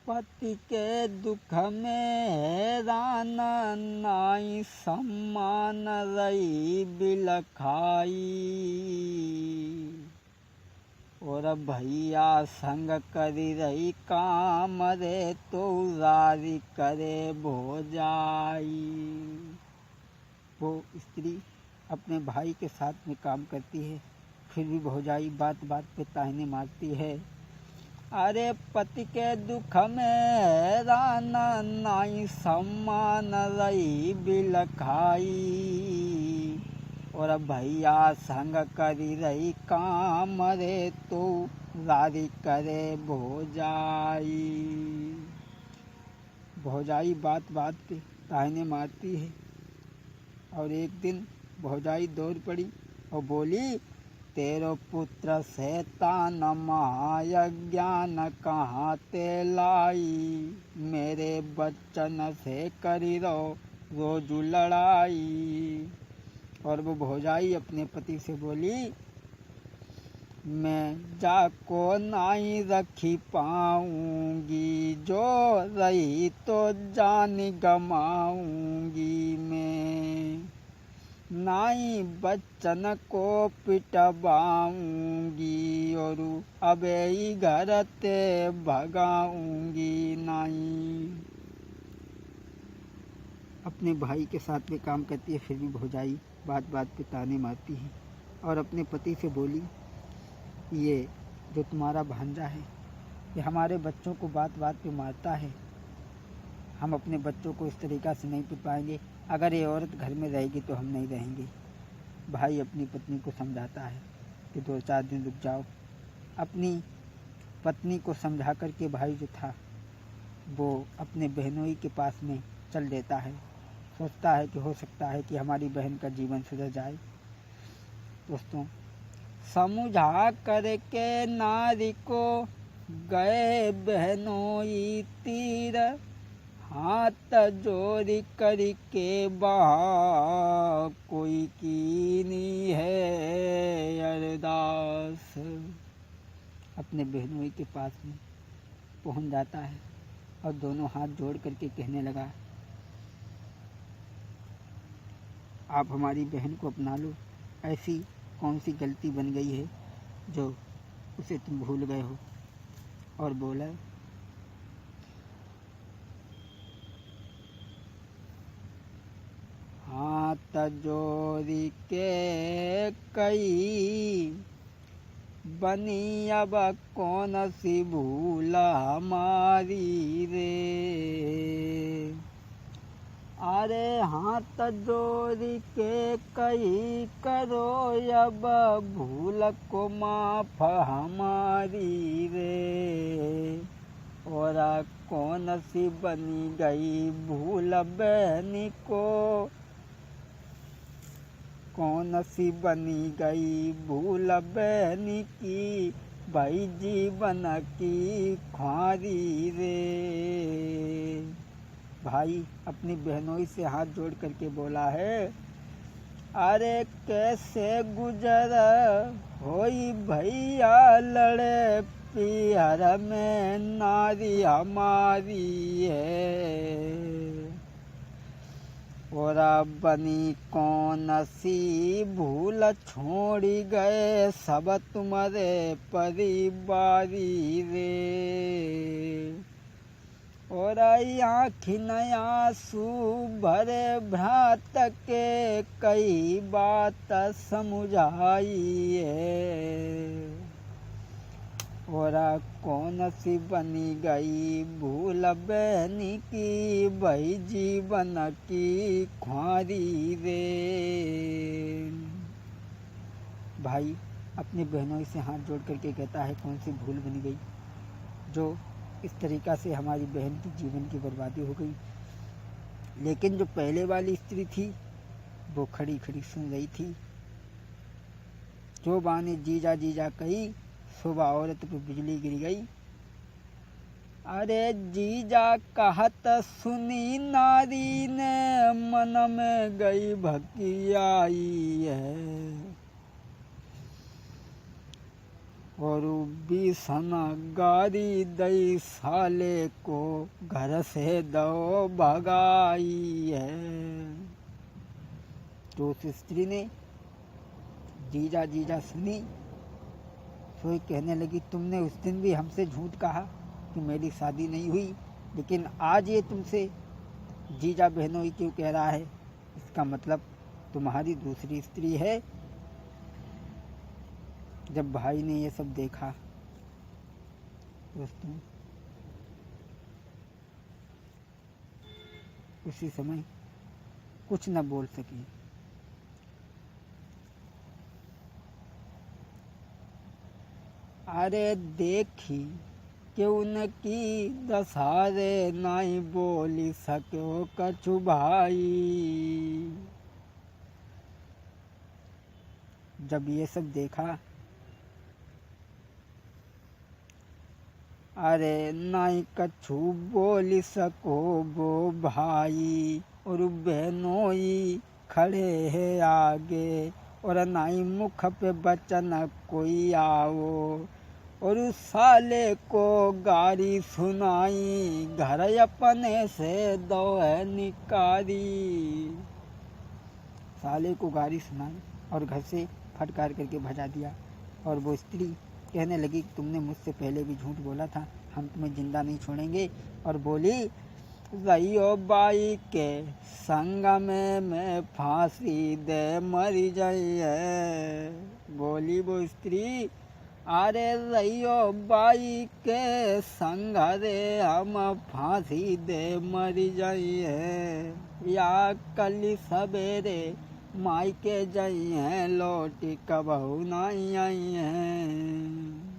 पति के दुख में हैरान नाई सम्मान रही बिलखाई। और भैया संग करी रही काम रे तो उजारी करे भोजाई। वो स्त्री अपने भाई के साथ में काम करती है, फिर भी भौजाई बात बात पे ताहने मारती है। अरे पति के दुख में हैरान नाई सम्मान रही बिलखाई। और भैया संग करी रही काम रे तो उजारी करे भौजाई। भौजाई बात बात पे ताहने मारती है। और एक दिन भौजाई दौड़ पड़ी और बोली, तेरो पुत्र शैतान महायज्ञान कहाँ ते लाई। मेरे बच्चन से करी रो रोज लड़ाई। और वो भौजाई अपने पति से बोली, मैं जाको नाई रखी पाऊंगी, जो रही तो जान गमाऊंगी मैं। नाई बच्चन को पिटवाऊंगी, और अब ही घर ते भगाऊंगी नाई। अपने भाई के साथ में काम करती है, फिर भी भौजाई बात बात पे ताने मारती है। और अपने पति से बोली, ये जो तुम्हारा भांजा है ये हमारे बच्चों को बात बात पे मारता है। हम अपने बच्चों को इस तरीक़ा से नहीं पिटवाएंगे। अगर ये औरत घर में रहेगी तो हम नहीं रहेंगे। भाई अपनी पत्नी को समझाता है कि 2-4 दिन रुक जाओ। अपनी पत्नी को समझा कर के भाई जो था वो अपने बहनोई के पास में चल देता है। सोचता है कि हो सकता है कि हमारी बहन का जीवन सुधर जाए। दोस्तों, समझा करके नारी को गए बहनोई तीर, हाथ जोड़ी करी के बहा कोई कीनी है अरदास। अपने बहनोई के पास में पहुंच जाता है और दोनों हाथ जोड़ करके कहने लगा, आप हमारी बहन को अपना लो। ऐसी कौन सी गलती बन गई है जो उसे तुम भूल गए हो। और बोला, हाथ जोड़ी के कई बनी अब कौन सी भूल हमारी रे। अरे हाथ जोड़ी के कई करो अब भूल को माफ हमारी रे। और कौन सी बनी गई भूल बहनी को, कौन सी बनी गई भूल बहनी की, भाई जीवन की ख्वारी रे। भाई अपनी बहनोई से हाथ जोड़ करके बोला है, अरे कैसे गुजर होई भैया लड़े पिहर में नारी हमारी है। और बनी कौन सी भूल छोड़ी गए सब तुम्हारे परिवारी रे। और आँखि आंसू भरे भ्रात के कई बात समझाई है। और कौन सी बनी गई भूल बहनी की, भाई जीवन की ख्वारी रे। भाई अपनी बहनों से हाथ जोड़ करके कहता है, कौन सी भूल बन गई जो इस तरीक़ा से हमारी बहन की जीवन की बर्बादी हो गई। लेकिन जो पहले वाली स्त्री थी वो खड़ी खड़ी सुन रही थी। जो बाने जीजा जीजा कही, सुबह औरत पे बिजली गिर गई। अरे जीजा कहत सुनी नारी ने, मन में गई भकी आई है। और बीसना गारी दई साले को घर से दो भगाई है। तो उस स्त्री ने जीजा जीजा सुनी, तो कहने लगी तुमने उस दिन भी हमसे झूठ कहा कि मेरी शादी नहीं हुई, लेकिन आज ये तुमसे जीजा बहनोई क्यों कह रहा है? इसका मतलब तुम्हारी दूसरी स्त्री है। जब भाई ने ये सब देखा दोस्तों, उसी समय कुछ न बोल सकी। अरे देखी कि उनकी दशहारे नाई बोली सको कछु भाई। जब ये सब देखा, अरे नाई कछु बोली सको वो भाई, और बहनोई खड़े है आगे, और नाई मुख पे बचन कोई आओ, और उस साले को गारी सुनाई, घर अपने से दो है निकारी। साले को गारी सुनाई और घर से फटकार करके भजा दिया। और वो स्त्री कहने लगी तुमने मुझसे पहले भी झूठ बोला था, हम तुम्हें जिंदा नहीं छोड़ेंगे। और बोली रहियो बाई के संग में मैं फांसी दे मरी जाइए। बोली वो स्त्री, अरे रहियो बाई के संग रे हम फांसी दे मरी जाइए, या कल सवेरे मायके जाइए लौटी कबहू नहीं आई है।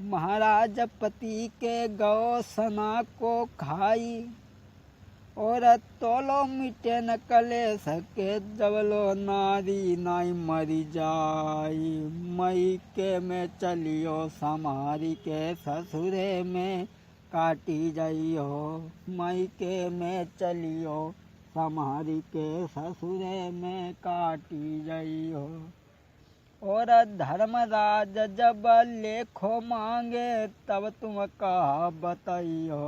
महाराज पति के गौ सना को खाई, और तोलो मिटे न कले सके जबलो नारी नाई मरी जाई। मई के में चलियो समारी के ससुरे में काटी जाइयो। मई के में चलियो समारी के ससुरे में काटी जाइयो। और धर्मराज जब लेखो मांगे तब तुम कहा बताइयो।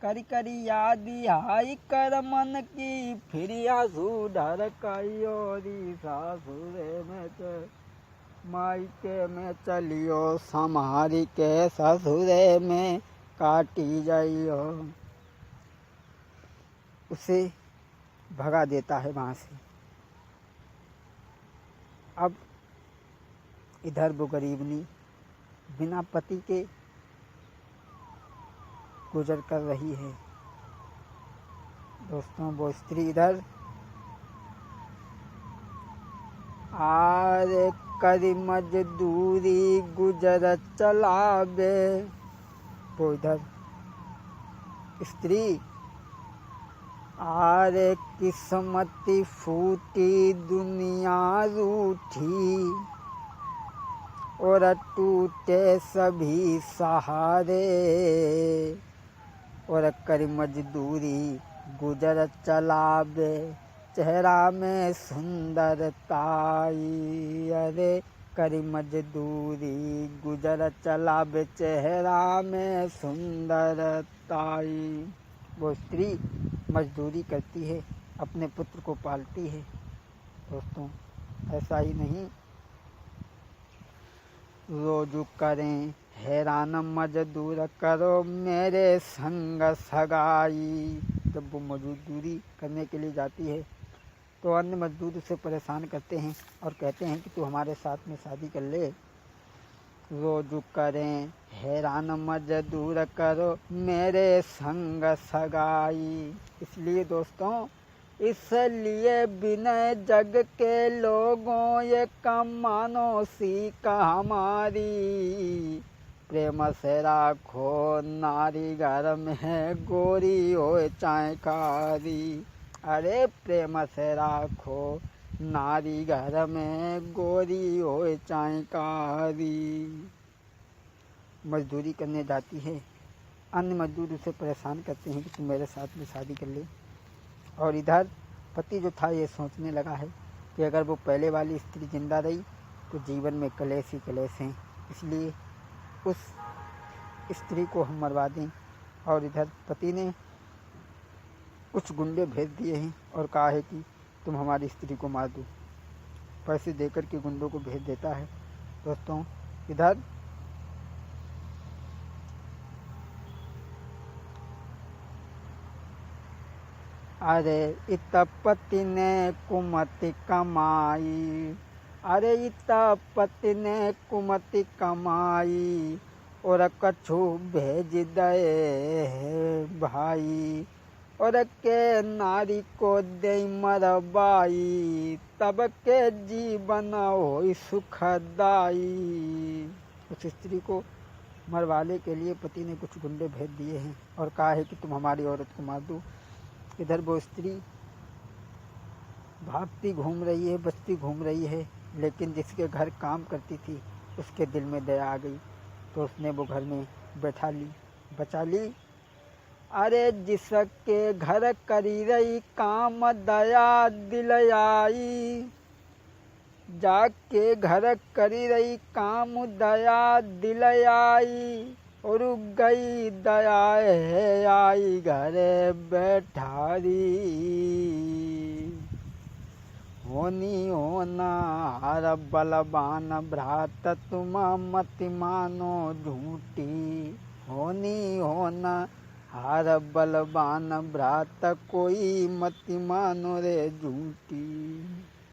करी करी याद हाई कर मन की, फिर आंसू ढरकाइयो। री सासुरे में मायके में चलियो, समारी के ससुरे में काटी जाइयो। उसे भगा देता है वहाँ से। अब इधर वो गरीबनी बिना पति के गुजर कर रही है। दोस्तों वो स्त्री इधर आरे करी मजदूरी गुजर चलावे। वो इधर स्त्री आरे किस्मती फूटी दुनिया रूठी, और टूटे सभी सहारे। और करी मजदूरी गुजर चलावे, चेहरा में सुंदरताई। अरे करी मजदूरी गुजर चलावे, चेहरा में सुंदरताई। वो स्त्री मजदूरी करती है, अपने पुत्र को पालती है। दोस्तों ऐसा ही नहीं, रोज करें हैरान मजदूर करो मेरे संग सगाई। जब वो मजदूरी करने के लिए जाती है तो अन्य मजदूर उसे परेशान करते हैं और कहते हैं कि तू हमारे साथ में शादी कर ले। रोज करें हैरान मजदूर करो मेरे संग सगाई। इसलिए दोस्तों, इसलिए बिना जग के लोगों ये कम मानो सीखा हमारी। प्रेम से राखो नारी घर में गोरी हो चाहे कारी। अरे प्रेम से राखो नारी घर में गोरी हो चाहे कारी। मजदूरी करने जाती है, अन्य मजदूर उसे परेशान करते हैं कि तुम मेरे साथ में शादी कर ले। और इधर पति जो था ये सोचने लगा है कि अगर वो पहले वाली स्त्री जिंदा रही तो जीवन में कलेश ही कलेश हैं। इसलिए उस स्त्री को हम मरवा दें। और इधर पति ने कुछ गुंडे भेज दिए हैं और कहा है कि तुम हमारी स्त्री को मार दो। पैसे देकर के गुंडों को भेज देता है। दोस्तों इधर अरे इत पति ने कुमति कमाई, अरे इत पति ने कुमति कमाई, और कछु भेज दे भाई, और के नारी को दे मरबाई, तब के जीवन हो सुखदाई। उस स्त्री को मरवाने के लिए पति ने कुछ गुंडे भेज दिए हैं और कहा है कि तुम हमारी औरत को मार दो। इधर वो स्त्री भागती घूम रही है, बचती घूम रही है, लेकिन जिसके घर काम करती थी उसके दिल में दया आ गई, तो उसने वो घर में बैठा ली, बचा ली। अरे जिसके घर करी रही काम दया दिल आई, जाके घर करी रही काम दया दिल आई, और गई दया है आई घर बैठारी। होनी होना हर बलवान भ्रात तुम मत मानो झूठी, होनी होना हर बलवान भ्रात कोई मत मानो रे झूठी।